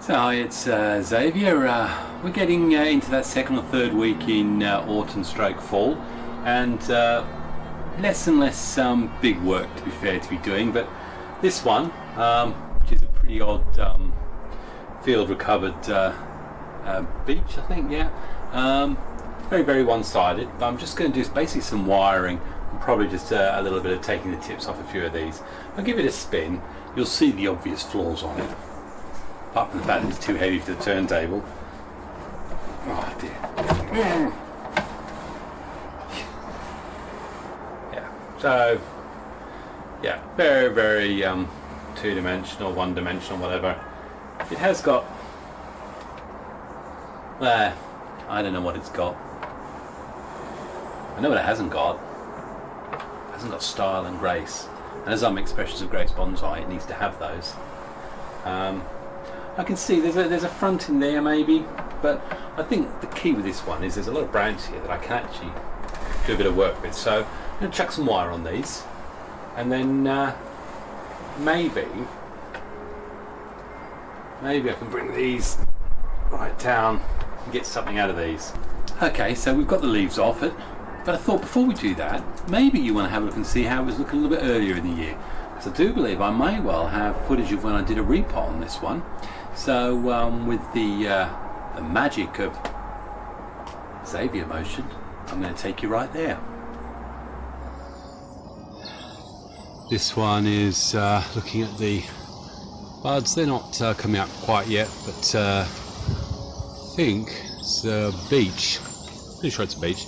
So hi, it's Xavier. We're getting into that second or third week in autumn stroke fall, and less and less big work, to be fair, to be doing. But this one, which is a pretty odd field recovered beech, I think, yeah. Very one-sided, but I'm just going to do basically some wiring and probably just a little bit of taking the tips off a few of these. I'll give it a spin. You'll see the obvious flaws on it, apart from the fact that it's too heavy for the turntable. Oh dear. Yeah, so yeah, very two-dimensional, one-dimensional, whatever. It has got, I don't know what it's got. I know what it hasn't got. It hasn't got style and grace. And as I'm Expressions of Grace Bonsai, it needs to have those. I can see there's a front in there maybe, but I think the key with this one is there's a lot of branches here that I can actually do a bit of work with. So I'm going to chuck some wire on these, and then maybe I can bring these right down and get something out of these. Okay, so we've got the leaves off it, but I thought before we do that, maybe you want to have a look and see how it was looking a little bit earlier in the year. Because I do believe I may well have footage of when I did a repot on this one. So with the magic of Xavier motion, I'm going to take you right there. This one is looking at the buds. They're not coming out quite yet, but I think it's a beech. Pretty sure it's a beech.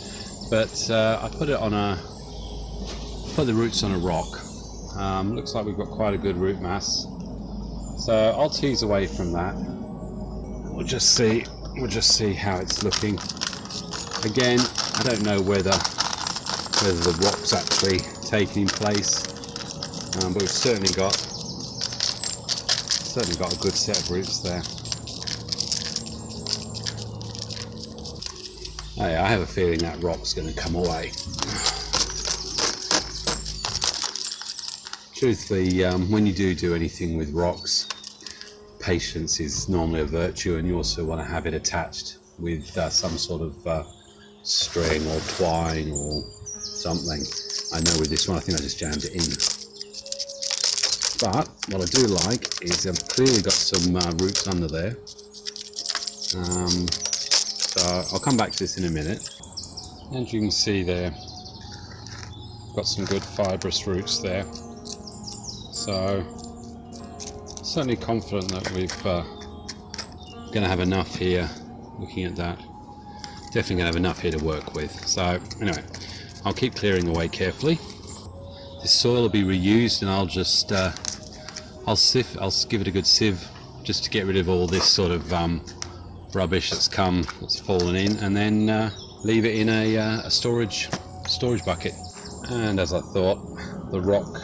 But I put the roots on a rock. Looks like we've got quite a good root mass. So I'll tease away from that. We'll just see how it's looking. Again, I don't know whether the rock's actually taking place, but we've certainly got a good set of roots there. Oh yeah, I have a feeling that rock's going to come away. Truthfully, when you do anything with rocks, patience is normally a virtue, and you also want to have it attached with some sort of string or twine or something. I know with this one I think I just jammed it in. But what I do like is I've clearly got some roots under there. So I'll come back to this in a minute. And you can see there, got some good fibrous roots there. So certainly confident that we've going to have enough here. Looking at that, definitely going to have enough here to work with. So anyway, I'll keep clearing away carefully. This soil will be reused, and I'll just I'll give it a good sieve just to get rid of all this sort of rubbish that's fallen in, and then leave it in a storage bucket. And as I thought, the rock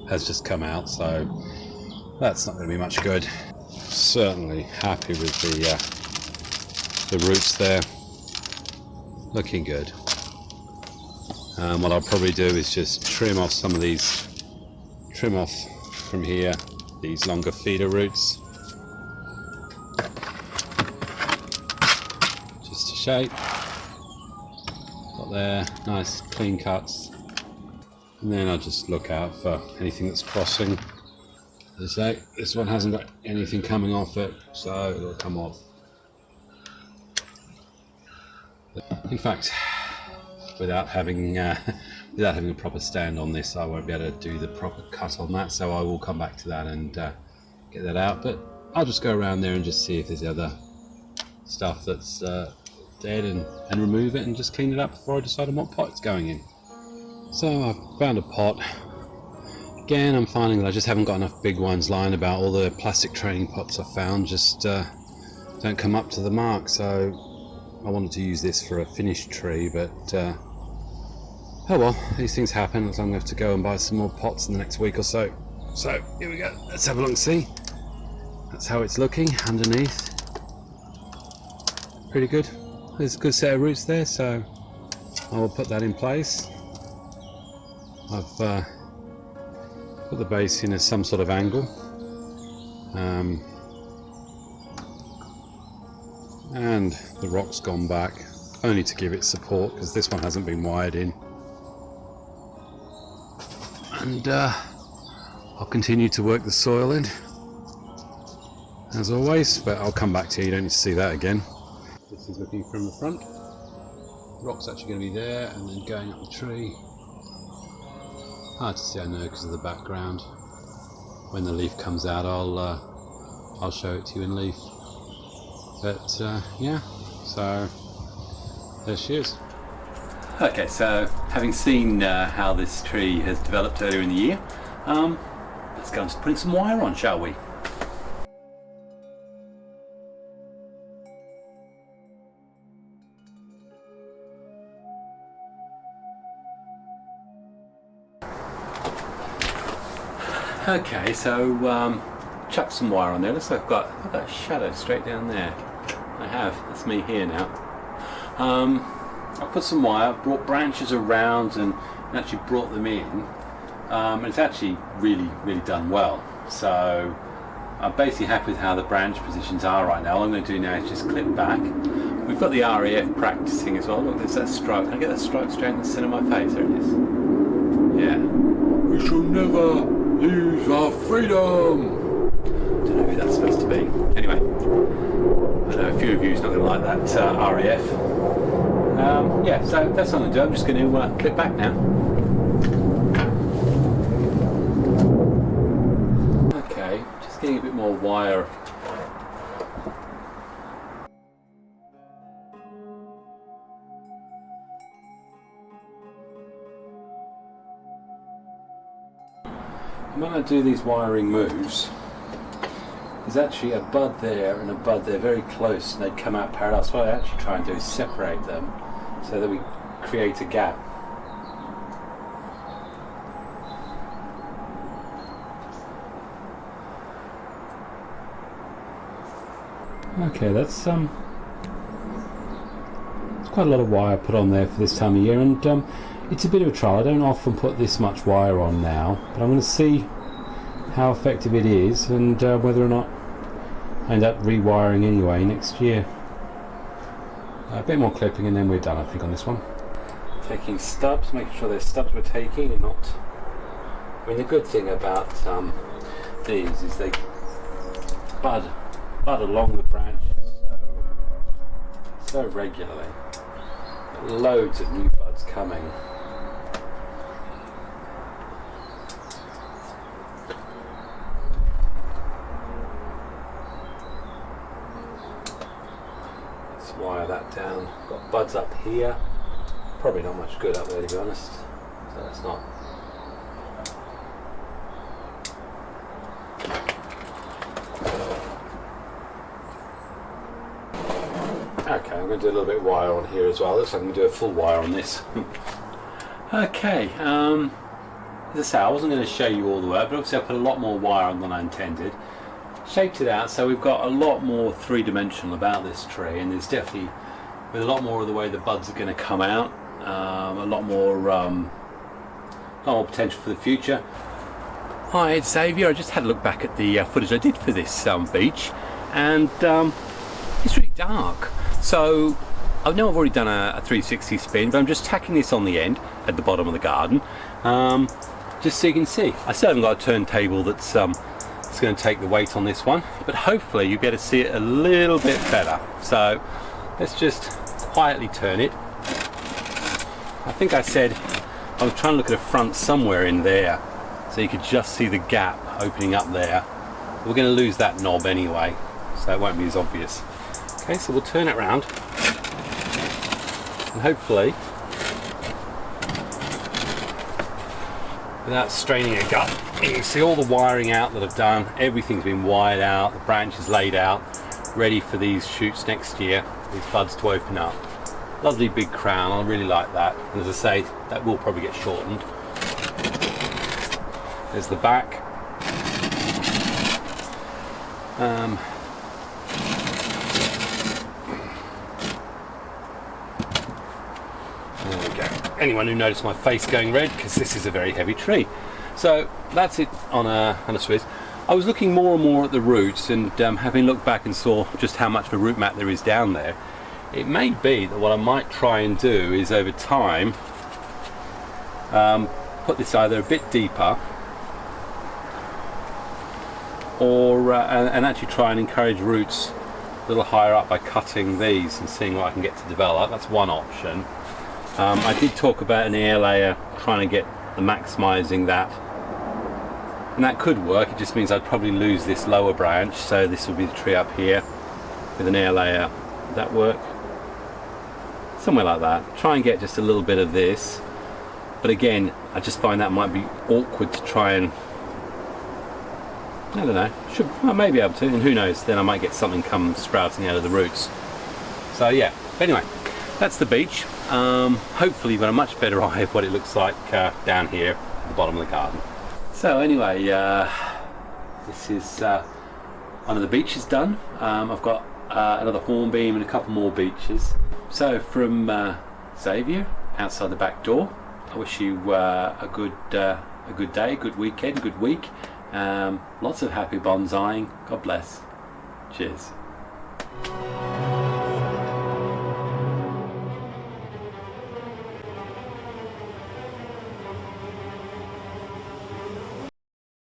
has just come out, so that's not going to be much good. Certainly happy with the roots there, looking good. What I'll probably do is just trim off some of these, trim off from here these longer feeder roots, just to shape. Got there, nice clean cuts. And then I'll just look out for anything that's crossing. As I say, this one hasn't got anything coming off it, so it'll come off. In fact, without having a proper stand on this, I won't be able to do the proper cut on that, so I will come back to that and get that out. But I'll just go around there and just see if there's other stuff that's dead and remove it and just clean it up before I decide on what pot it's going in. So I've found a pot. Again, I'm finding that I just haven't got enough big ones lying about. All the plastic training pots I found just don't come up to the mark, so I wanted to use this for a finished tree, but oh well, these things happen, so I'm going to have to go and buy some more pots in the next week or so. So here we go, let's have a look and see. That's how it's looking underneath. Pretty good. There's a good set of roots there, so I will put that in place. I've put the base in as some sort of angle. and the rock's gone back, only to give it support because this one hasn't been wired in. And I'll continue to work the soil in as always, but I'll come back to you, you don't need to see that again. This is looking from the front. The rock's actually going to be there and then going up the tree. Hard to see, I know, because of the background. When the leaf comes out, I'll show it to you in leaf. But yeah, so there she is. Okay, so having seen how this tree has developed earlier in the year, let's go and put in some wire on, shall we? Okay, so chuck some wire on there. Looks like I've got a shadow straight down there. I have. That's me here now. I put some wire, brought branches around, and actually brought them in. And it's actually really done well. So I'm basically happy with how the branch positions are right now. All I'm going to do now is just clip back. We've got the RAF practicing as well. Look, there's that stripe. Can I get that stripe straight in the centre of my face? There it is. Yeah. We shall never lose our freedom. Don't know who that's supposed to be. Anyway, I know a few of you is not going to like that RAF. Yeah, so that's what I'm going to do. I'm just going to clip back now. Okay, just getting a bit more wire. When I do these wiring moves, there's actually a bud there and a bud there very close, and they come out parallel. So what I actually try and do is separate them so that we create a gap. Okay, that's quite a lot of wire put on there for this time of year, and it's a bit of a trial. I don't often put this much wire on now, but I'm going to see how effective it is and whether or not I end up rewiring anyway next year. A bit more clipping and then we're done, I think, on this one. Taking stubs, making sure they're stubs we're taking and not... I mean, the good thing about these is they bud along the branches so regularly. Loads of new buds coming. Let's wire that down. Got buds up here. Probably not much good up there, to be honest. So that's not. Okay, I'm going to do a little bit of wire on here as well. Looks like I'm going to do a full wire on this. Okay, as I say, I wasn't going to show you all the work, but obviously I put a lot more wire on than I intended. Shaped it out so we've got a lot more three-dimensional about this tree, and there's definitely, with a lot more of the way the buds are going to come out, a lot more potential for the future. Hi, it's Xavier. I just had a look back at the footage I did for this beech, and it's really dark. So I know I've already done a 360 spin, but I'm just tacking this on the end at the bottom of the garden, just so you can see. I still haven't got a turntable that's going to take the weight on this one, but hopefully you'll be able to see it a little bit better. So let's just quietly turn it. I think I said I was trying to look at a front somewhere in there, so you could just see the gap opening up there. We're going to lose that knob anyway, so it won't be as obvious. Okay, so we'll turn it around, and hopefully, without straining a gut, you can see all the wiring out that I've done. Everything's been wired out, the branch is laid out, ready for these shoots next year, these buds to open up. Lovely big crown, I really like that. And as I say, that will probably get shortened. There's the back. There we go. Anyone who noticed my face going red, because this is a very heavy tree. So that's it on a Swiss. I was looking more and more at the roots, and having looked back and saw just how much of a root mat there is down there, it may be that what I might try and do is over time put this either a bit deeper or and actually try and encourage roots a little higher up by cutting these and seeing what I can get to develop. That's one option. I did talk about an air layer, trying to get the maximising that, and that could work. It just means I'd probably lose this lower branch, so this would be the tree up here with an air layer. Would that work? Somewhere like that. Try and get just a little bit of this, but again I just find that might be awkward to try and, I don't know, I may be able to, and who knows, then I might get something come sprouting out of the roots. So yeah, but anyway, that's the beech. Hopefully you've got a much better eye of what it looks like down here at the bottom of the garden. So anyway, this is one of the beeches done. I've got another hornbeam and a couple more beeches. So from Xavier, outside the back door, I wish you a good day, good weekend, good week. Lots of happy bonsaiing. God bless. Cheers.